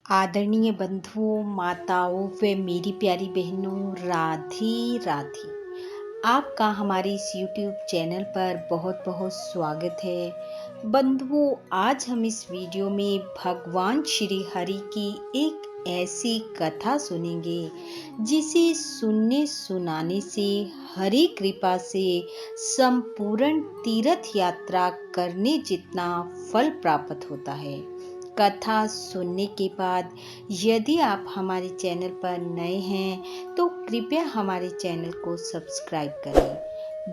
आदरणीय बंधुओं, माताओं व मेरी प्यारी बहनों, राधे राधे। आपका हमारे इस YouTube चैनल पर बहुत बहुत स्वागत है। बंधुओं, आज हम इस वीडियो में भगवान श्री हरि की एक ऐसी कथा सुनेंगे जिसे सुनने सुनाने से, हरि कृपा से संपूर्ण तीर्थ यात्रा करने जितना फल प्राप्त होता है। कथा सुनने के बाद यदि आप हमारे चैनल पर नए हैं तो कृपया हमारे चैनल को सब्सक्राइब करें,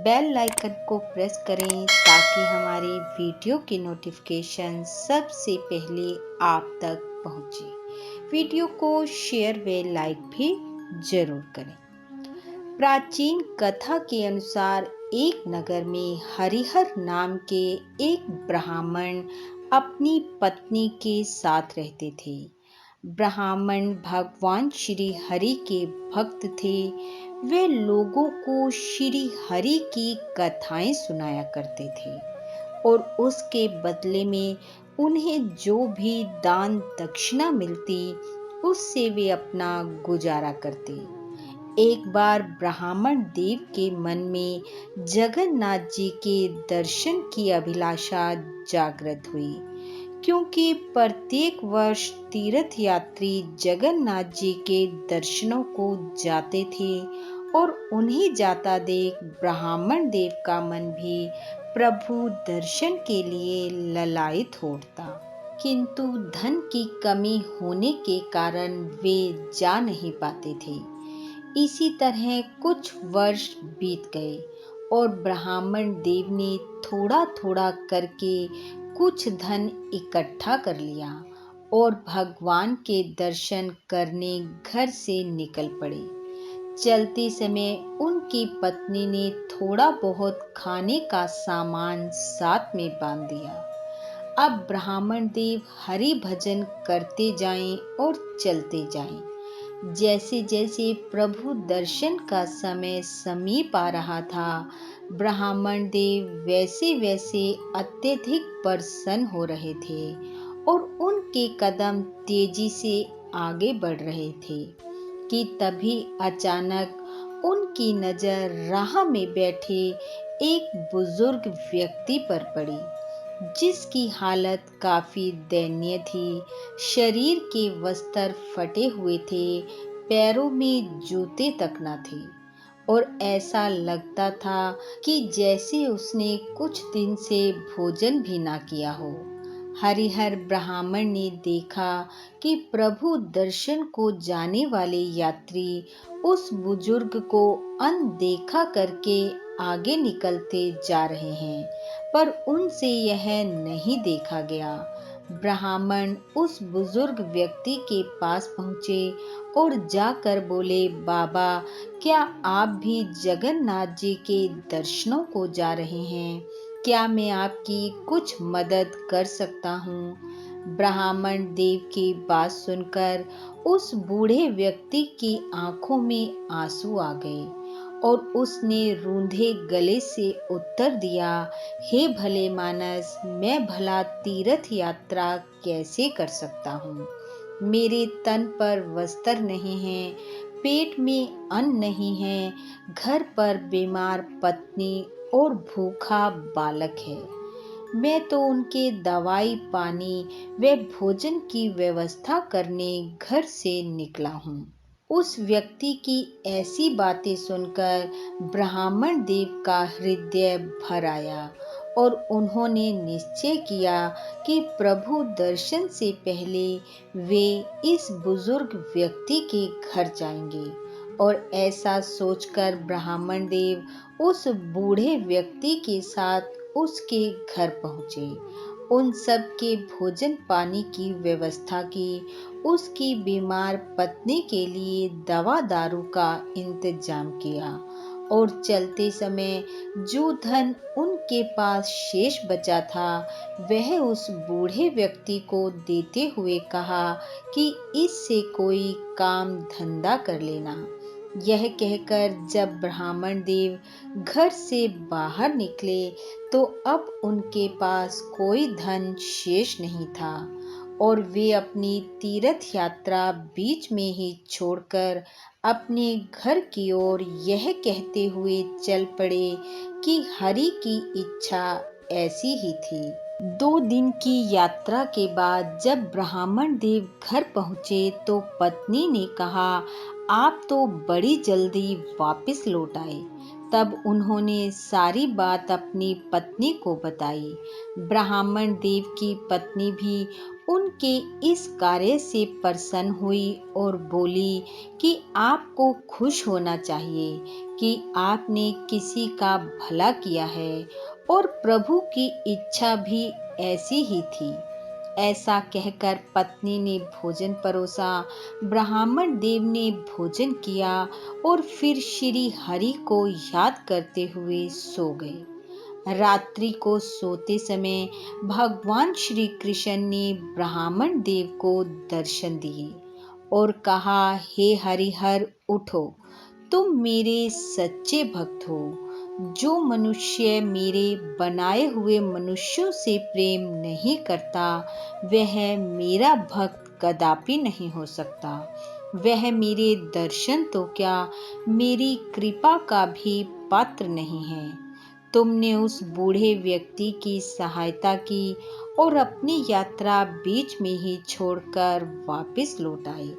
बेल आइकन को प्रेस करें ताकि हमारे वीडियो की नोटिफिकेशन सबसे पहले आप तक पहुंचे। वीडियो को शेयर व लाइक भी जरूर करें। प्राचीन कथा के अनुसार एक नगर में हरिहर नाम के एक ब्राह्मण अपनी पत्नी के साथ रहते थे। ब्राह्मण भगवान श्री हरि के भक्त थे। वे लोगों को श्री हरि की कथाएं सुनाया करते थे और उसके बदले में उन्हें जो भी दान दक्षिणा मिलती उससे वे अपना गुजारा करते। एक बार ब्राह्मण देव के मन में जगन्नाथ जी के दर्शन की अभिलाषा जागृत हुई, क्योंकि प्रत्येक वर्ष तीर्थ यात्री जगन्नाथ जी के दर्शनों को जाते थे और उन्हें जाता देख ब्राह्मण देव का मन भी प्रभु दर्शन के लिए ललायित हो उठता। किंतु धन की कमी होने के कारण वे जा नहीं पाते थे। इसी तरह कुछ वर्ष बीत गए और ब्राह्मण देव ने थोड़ा थोड़ा करके कुछ धन इकट्ठा कर लिया और भगवान के दर्शन करने घर से निकल पड़े। चलते समय उनकी पत्नी ने थोड़ा बहुत खाने का सामान साथ में बांध दिया। अब ब्राह्मण देव हरि भजन करते जाएं और चलते जाएं। जैसे जैसे प्रभु दर्शन का समय समीप आ रहा था, ब्राह्मण देव वैसे वैसे अत्यधिक प्रसन्न हो रहे थे और उनके कदम तेजी से आगे बढ़ रहे थे कि तभी अचानक उनकी नजर राह में बैठे एक बुजुर्ग व्यक्ति पर पड़ी, जिसकी हालत काफी दयनीय थी। शरीर के वस्त्र फटे हुए थे, पैरों में जूते तक न थे और ऐसा लगता था कि जैसे उसने कुछ दिन से भोजन भी ना किया हो। हरिहर ब्राह्मण ने देखा कि प्रभु दर्शन को जाने वाले यात्री उस बुजुर्ग को अनदेखा करके आगे निकलते जा रहे हैं, पर उनसे यह नहीं देखा गया। ब्राह्मण उस बुजुर्ग व्यक्ति के पास पहुंचे और जाकर बोले, बाबा, क्या आप भी जगन्नाथ जी के दर्शनों को जा रहे हैं? क्या मैं आपकी कुछ मदद कर सकता हूँ? ब्राह्मण देव की बात सुनकर उस बूढ़े व्यक्ति की आंखों में आंसू आ गए और उसने रूंधे गले से उत्तर दिया, हे भले मानस, मैं भला तीर्थ यात्रा कैसे कर सकता हूँ? मेरे तन पर वस्त्र नहीं है, पेट में अन्न नहीं है, घर पर बीमार पत्नी और भूखा बालक है। मैं तो उनके दवाई पानी व भोजन की व्यवस्था करने घर से निकला हूँ। उस व्यक्ति की ऐसी बातें सुनकर ब्राह्मण देव का हृदय भर आया और उन्होंने निश्चय किया कि प्रभु दर्शन से पहले वे इस बुजुर्ग व्यक्ति के घर जाएंगे। और ऐसा सोचकर ब्राह्मण देव उस बूढ़े व्यक्ति के साथ उसके घर पहुंचे। उन सब के भोजन पानी की व्यवस्था की, उसकी बीमार पत्नी के लिए दवा दारू का इंतजाम किया और चलते समय जो धन उनके पास शेष बचा था वह उस बूढ़े व्यक्ति को देते हुए कहा कि इससे कोई काम धंधा कर लेना। यह कहकर जब ब्राह्मण देव घर से बाहर निकले तो अब उनके पास कोई धन शेष नहीं था और वे अपनी तीर्थ यात्रा बीच में ही छोड़कर अपने घर की ओर यह कहते हुए चल पड़े कि हरि की इच्छा ऐसी ही थी। 2 दिन की यात्रा के बाद जब ब्राह्मण देव घर पहुँचे तो पत्नी ने कहा, आप तो बड़ी जल्दी वापस लौट आए। तब उन्होंने सारी बात अपनी पत्नी को बताई। ब्राह्मण देव की पत्नी भी उनके इस कार्य से प्रसन्न हुई और बोली कि आपको खुश होना चाहिए कि आपने किसी का भला किया है और प्रभु की इच्छा भी ऐसी ही थी। ऐसा कहकर पत्नी ने भोजन परोसा। ब्राह्मण देव ने भोजन किया और फिर श्री हरि को याद करते हुए सो गए। रात्रि को सोते समय भगवान श्री कृष्ण ने ब्राह्मण देव को दर्शन दिए और कहा, हे हरिहर उठो, तुम मेरे सच्चे भक्त हो। जो मनुष्य मेरे बनाए हुए मनुष्यों से प्रेम नहीं करता वह मेरा भक्त कदापि नहीं हो सकता। वह मेरे दर्शन तो क्या, मेरी कृपा का भी पात्र नहीं है। तुमने उस बूढ़े व्यक्ति की सहायता की और अपनी यात्रा बीच में ही छोड़कर वापस लौट आए।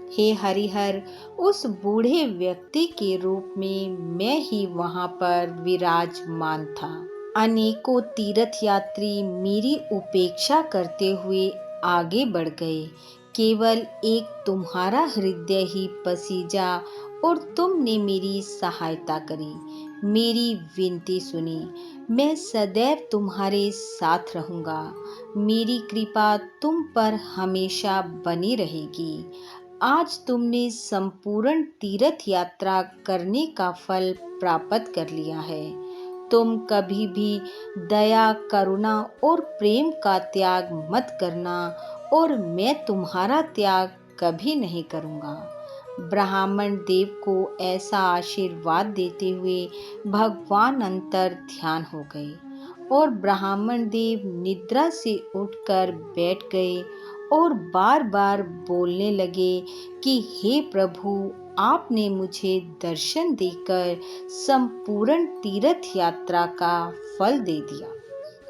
हे हरिहर, उस बूढ़े व्यक्ति के रूप में मैं ही वहां पर विराजमान था। अनेकों तीर्थ यात्री मेरी उपेक्षा करते हुए आगे बढ़ गए। केवल एक तुम्हारा हृदय ही पसीजा और तुमने मेरी सहायता करी, मेरी विनती सुनी। मैं सदैव तुम्हारे साथ रहूंगा। मेरी कृपा तुम पर हमेशा बनी रहेगी। आज तुमने संपूर्ण तीर्थ यात्रा करने का फल प्राप्त कर लिया है। तुम कभी भी दया, करुणा और प्रेम का त्याग मत करना और मैं तुम्हारा त्याग कभी नहीं करूँगा। ब्राह्मण देव को ऐसा आशीर्वाद देते हुए भगवान अंतर ध्यान हो गए और ब्राह्मण देव निद्रा से उठकर बैठ गए और बार बार बोलने लगे कि हे प्रभु, आपने मुझे दर्शन देकर संपूर्ण तीर्थ यात्रा का फल दे दिया।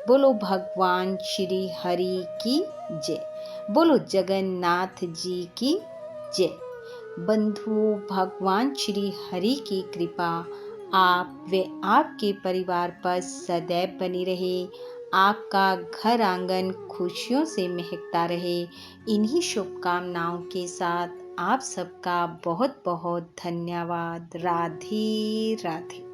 बोलो भगवान श्री हरि की जय। बोलो जगन्नाथ जी की जय। बंधुओं, भगवान श्री हरि की कृपा आप व आपके परिवार पर सदैव बनी रहे। आपका घर आंगन खुशियों से महकता रहे। इन्हीं शुभकामनाओं के साथ आप सबका बहुत बहुत धन्यवाद। राधे राधे।